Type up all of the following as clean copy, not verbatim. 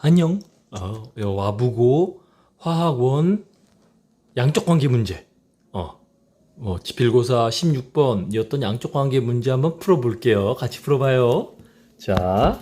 안녕. 요 와부고 화학원 양적 관계 문제. 지필고사 16번이었던 양적 관계 문제 한번 풀어볼게요. 같이 풀어봐요. 자,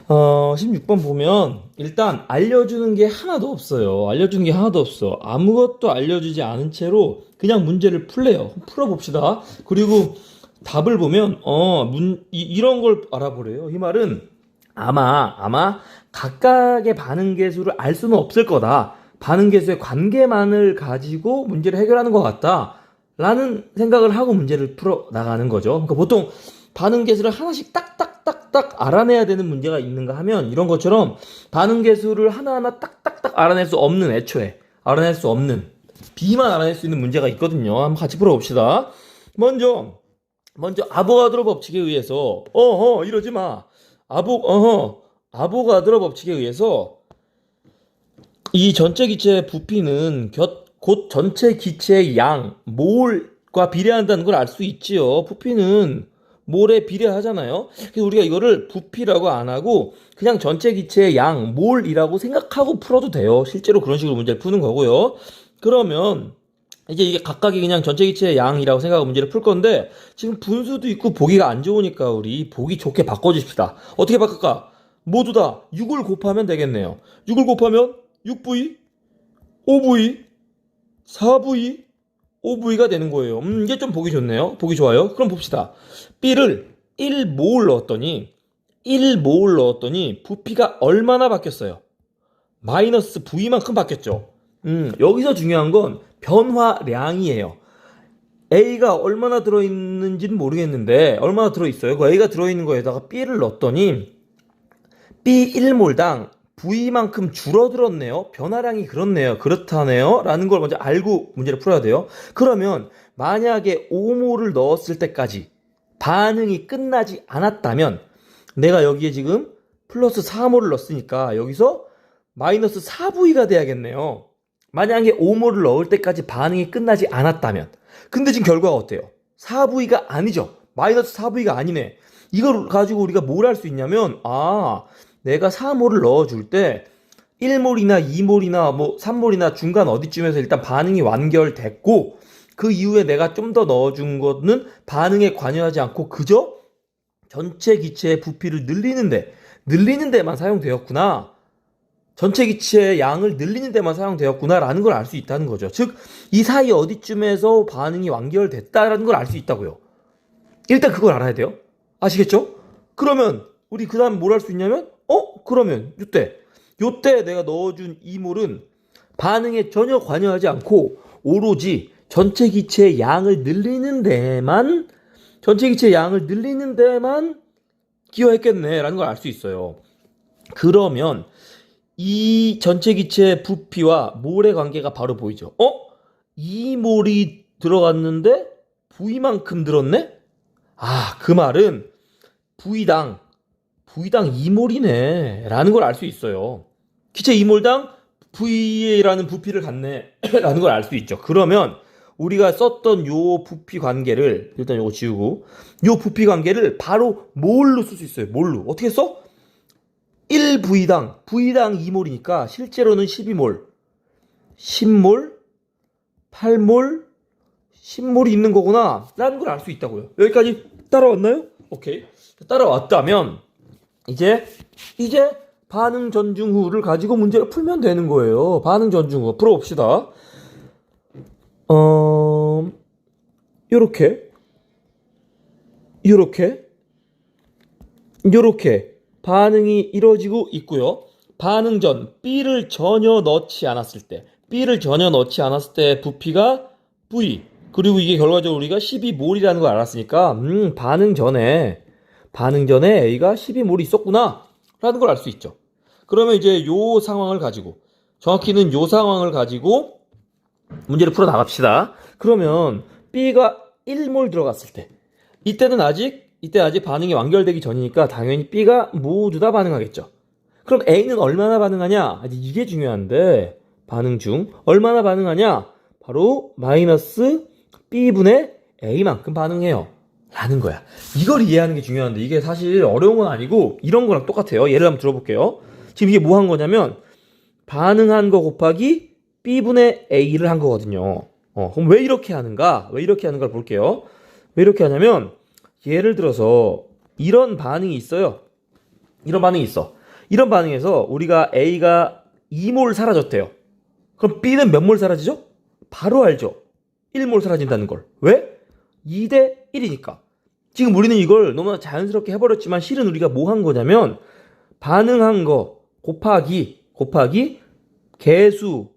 16번 보면 일단 알려주는 게 하나도 없어요. 알려주는 게 하나도 없어. 아무것도 알려주지 않은 채로 그냥 문제를 풀래요. 풀어봅시다. 그리고 답을 보면 이런 걸 알아보래요. 이 말은 아마 각각의 반응 계수를 알 수는 없을 거다. 반응 계수의 관계만을 가지고 문제를 해결하는 것 같다. 라는 생각을 하고 문제를 풀어 나가는 거죠. 그러니까 보통 반응 계수를 하나씩 딱딱딱딱 알아내야 되는 문제가 있는가 하면 이런 것처럼 반응 계수를 하나하나 딱딱딱 알아낼 수 없는, 애초에 알아낼 수 없는, B만 알아낼 수 있는 문제가 있거든요. 한번 같이 풀어봅시다. 먼저 아보가드로 법칙에 의해서 이러지 마. 아보가드로 법칙에 의해서 이 전체 기체의 부피는 곧 전체 기체의 양, 몰과 비례한다는 걸 알 수 있지요. 부피는 몰에 비례하잖아요. 그래서 우리가 이거를 부피라고 안 하고 그냥 전체 기체의 양, 몰이라고 생각하고 풀어도 돼요. 실제로 그런 식으로 문제를 푸는 거고요. 그러면 이제 이게 각각이 그냥 전체 기체의 양이라고 생각하고 문제를 풀 건데, 지금 분수도 있고 보기가 안 좋으니까 우리 보기 좋게 바꿔줍시다. 어떻게 바꿀까? 모두 다 6을 곱하면 되겠네요. 6을 곱하면 6V, 5V, 4V, 5V가 되는 거예요. 이게 좀 보기 좋네요. 보기 좋아요. 그럼 봅시다. B를 1몰 넣었더니 부피가 얼마나 바뀌었어요? 마이너스 V만큼 바뀌었죠. 여기서 중요한 건 변화량이에요. A가 얼마나 들어있는지는 모르겠는데 얼마나 들어있어요? 그 A가 들어있는 거에다가 B를 넣었더니 B 1몰당 V만큼 줄어들었네요. 변화량이 그렇다네요. 라는 걸 먼저 알고 문제를 풀어야 돼요. 그러면 만약에 5몰을 넣었을 때까지 반응이 끝나지 않았다면 내가 여기에 지금 플러스 4몰을 넣었으니까 여기서 마이너스 4V가 돼야겠네요. 만약에 5몰을 넣을 때까지 반응이 끝나지 않았다면. 근데 지금 결과가 어때요? 4V가 아니죠. 마이너스 4V가 아니네. 이걸 가지고 우리가 뭘 할 수 있냐면, 내가 4몰을 넣어줄 때 1몰이나 2몰이나 3몰이나 중간 어디쯤에서 일단 반응이 완결됐고, 그 이후에 내가 좀 더 넣어준 거는 반응에 관여하지 않고 그저 전체 기체의 부피를 늘리는 데만 사용되었구나. 전체 기체의 양을 늘리는 데만 사용되었구나라는 걸 알 수 있다는 거죠. 즉, 이 사이 어디쯤에서 반응이 완결됐다라는 걸 알 수 있다고요. 일단 그걸 알아야 돼요. 아시겠죠? 그러면 우리 그 다음 뭘 할 수 있냐면 그러면 요때 내가 넣어준 이몰은 반응에 전혀 관여하지 않고 오로지 전체 기체의 양을 늘리는 데만 기여했겠네라는 걸 알 수 있어요. 그러면 이 전체 기체의 부피와 몰의 관계가 바로 보이죠. 2몰이 들어갔는데 V만큼 들었네? 그 말은 V당 2몰이네 라는 걸 알 수 있어요. 기체 2몰당 V라는 부피를 갖네 라는 걸 알 수 있죠. 그러면 우리가 썼던 요 부피 관계를 일단 요거 지우고 요 부피 관계를 바로 몰로 쓸 수 있어요. 몰로. 어떻게 써? 1V당 2몰이니까 실제로는 12몰, 10몰, 8몰, 10몰이 있는 거구나 라는 걸 알 수 있다고요. 여기까지 따라왔나요? 오케이. 따라왔다면 이제 반응 전중후를 가지고 문제를 풀면 되는 거예요. 반응 전중후 풀어봅시다. 요렇게 반응이 이루어지고 있고요. 반응 전 B를 전혀 넣지 않았을 때 부피가 V, 그리고 이게 결과적으로 우리가 12몰이라는 걸 알았으니까 반응 전에 A가 12몰이 있었구나 라는 걸 알 수 있죠. 그러면 이제 요 상황을 가지고 정확히는 요 상황을 가지고 문제를 풀어 나갑시다. 그러면 B가 1몰 들어갔을 때 이때는 아직 반응이 완결되기 전이니까 당연히 B가 모두 다 반응하겠죠. 그럼 A는 얼마나 반응하냐? 이게 중요한데, 반응 중 얼마나 반응하냐? 바로 마이너스 B분의 A만큼 반응해요 라는 거야. 이걸 이해하는 게 중요한데 이게 사실 어려운 건 아니고 이런 거랑 똑같아요. 예를 한번 들어볼게요. 지금 이게 뭐 한 거냐면 반응한 거 곱하기 B분의 A를 한 거거든요. 그럼 왜 이렇게 하는가? 왜 이렇게 하는가를 볼게요. 왜 이렇게 하냐면 예를 들어서 이런 반응이 있어요. 이런 반응이 있어. 이런 반응에서 우리가 A가 2몰 사라졌대요. 그럼 B는 몇 몰 사라지죠? 바로 알죠. 1몰 사라진다는 걸. 왜? 2대 1이니까. 지금 우리는 이걸 너무나 자연스럽게 해버렸지만 실은 우리가 뭐 한 거냐면 반응한 거 곱하기 개수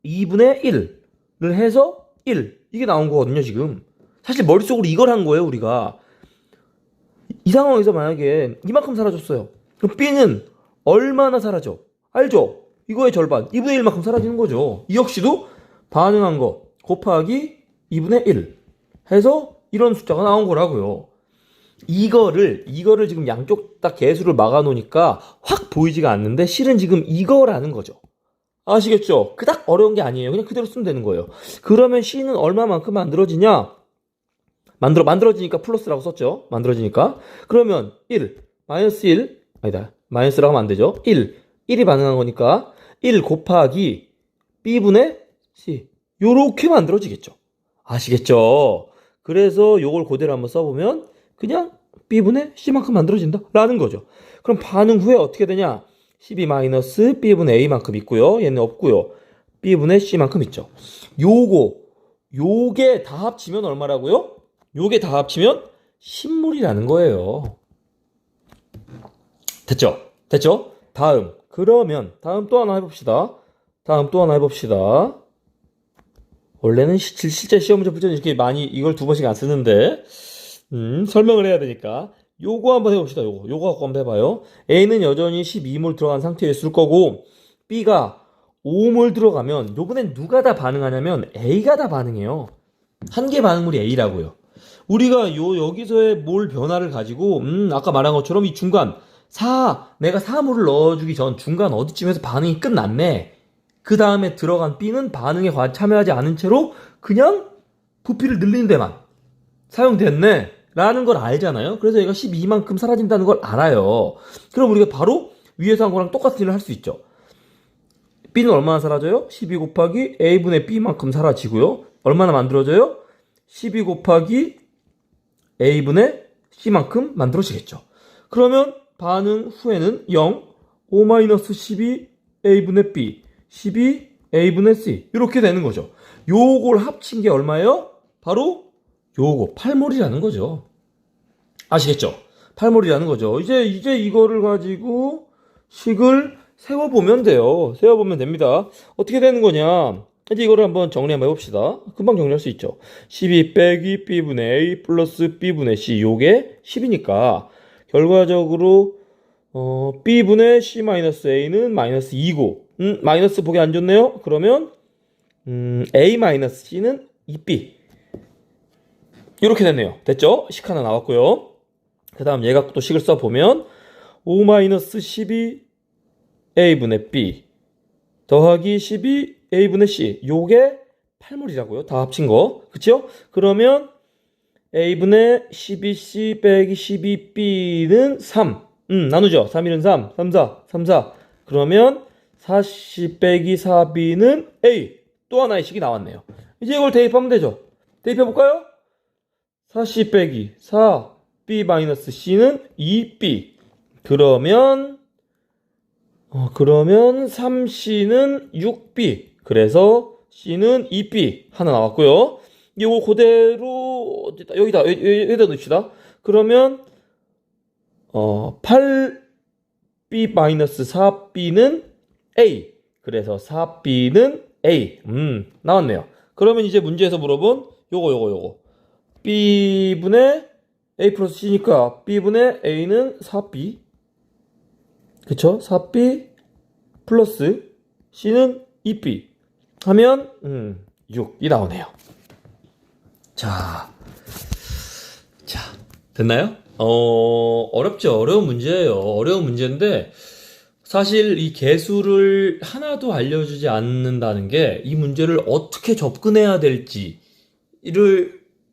2분의 1을 해서 1 이게 나온 거거든요 지금. 사실 머릿속으로 이걸 한 거예요 우리가. 이 상황에서 만약에 이만큼 사라졌어요. 그럼 B는 얼마나 사라져? 알죠? 이거의 절반 2분의 1만큼 사라지는 거죠. 이 역시도 반응한 거 곱하기 2분의 1 해서 이런 숫자가 나온 거라고요. 이거를 지금 양쪽 다 개수를 막아 놓으니까 확 보이지가 않는데 실은 지금 이거라는 거죠. 아시겠죠? 그닥 어려운 게 아니에요. 그냥 그대로 쓰면 되는 거예요. 그러면 C는 얼마만큼 만들어지냐? 만들어지니까 플러스라고 썼죠. 만들어지니까. 그러면 1, 마이너스 1, 아니다. 마이너스라고 하면 안 되죠. 1이 반응한 거니까 1 곱하기 B분의 C. 요렇게 만들어지겠죠. 아시겠죠? 그래서 요걸 그대로 한번 써보면 그냥 B분의 C만큼 만들어진다 라는 거죠. 그럼 반응 후에 어떻게 되냐? 12 마이너스 B분의 A만큼 있고요. 얘는 없고요. B분의 C만큼 있죠. 요게 다 합치면 얼마라고요? 요게 다 합치면 10몰이라는 거예요. 됐죠? 그러면 다음 또 하나 해봅시다. 원래는 실제 시험 문제 풀 때는 이렇게 많이 이걸 두 번씩 안 쓰는데 설명을 해야 되니까 요거 한번 해봅시다. 요거 갖고 한번 해봐요. A는 여전히 12몰 들어간 상태에 있을 거고 B가 5몰 들어가면 요번엔 누가 다 반응하냐면 A가 다 반응해요. 한 개 반응물이 A라고요. 우리가 여기서의 몰 변화를 가지고 아까 말한 것처럼 이 중간 내가 4몰을 넣어주기 전 중간 어디쯤에서 반응이 끝났네. 그 다음에 들어간 B는 반응에 참여하지 않은 채로 그냥 부피를 늘리는 데만 사용됐네 라는 걸 알잖아요. 그래서 얘가 12만큼 사라진다는 걸 알아요. 그럼 우리가 바로 위에서 한 거랑 똑같은 일을 할 수 있죠. B는 얼마나 사라져요? 12 곱하기 A분의 B만큼 사라지고요. 얼마나 만들어져요? 12 곱하기 A분의 C만큼 만들어지겠죠. 그러면 반응 후에는 0, 5-12 A분의 B, 12 A분의 C 이렇게 되는 거죠. 요걸 합친 게 얼마예요? 바로 요거 8몰이라는 거죠. 아시겠죠? 8몰이라는 거죠. 이제 이거를 가지고 식을 세워보면 돼요. 세워보면 됩니다. 어떻게 되는 거냐? 이제 이거를 한번 정리 한번 해봅시다. 금방 정리할 수 있죠. 12 빼기 B분의 A 플러스 B분의 C 요게 10이니까 결과적으로 B분의 C 마이너스 A는 마이너스 2고 마이너스 보기 안 좋네요. 그러면 A 마이너스 C는 2B 이렇게 됐네요. 됐죠? 식 하나 나왔고요. 그 다음 얘가 또 식을 써보면 5 마이너스 12 A분의 B 더하기 12 A분의 C 요게 8몰이라고요. 다 합친 거. 그쵸? 그러면 A분의 12C 빼기 12B는 3 나누죠. 3, 1은 3, 3, 4, 3, 4 그러면 4C 빼기 4B는 A 또 하나의 식이 나왔네요. 이제 이걸 대입하면 되죠. 대입해볼까요? 4C 빼기 4B 마이너스 C는 2B 그러면 3C는 6B 그래서 C는 2B 하나 나왔고요. 이거 그대로 여기다 넣읍시다. 그러면 8B 마이너스 4B는 A 그래서 4B는 A 나왔네요. 그러면 이제 문제에서 물어본 요거 B분의 A 플러스 C니까 B분의 A는 4B 그쵸? 4B 플러스 C는 2B 하면 6이 나오네요. 자 됐나요? 어렵죠. 어려운 문제예요. 어려운 문제인데 사실 이 개수를 하나도 알려주지 않는다는 게 이 문제를 어떻게 접근해야 될지를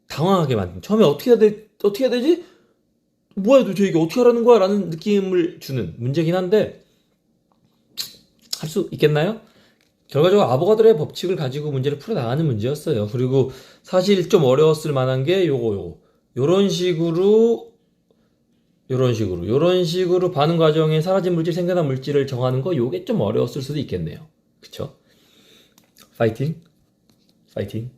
당황하게 만든. 처음에 어떻게 해야 되지? 뭐야 도대체 이게 어떻게 하라는 거야? 라는 느낌을 주는 문제긴 한데 할 수 있겠나요? 결과적으로 아보가드로의 법칙을 가지고 문제를 풀어나가는 문제였어요. 그리고 사실 좀 어려웠을 만한 게 요거. 요런 식으로 반응 과정에 사라진 물질, 생겨난 물질을 정하는 거 요게 좀 어려웠을 수도 있겠네요. 그쵸? 파이팅.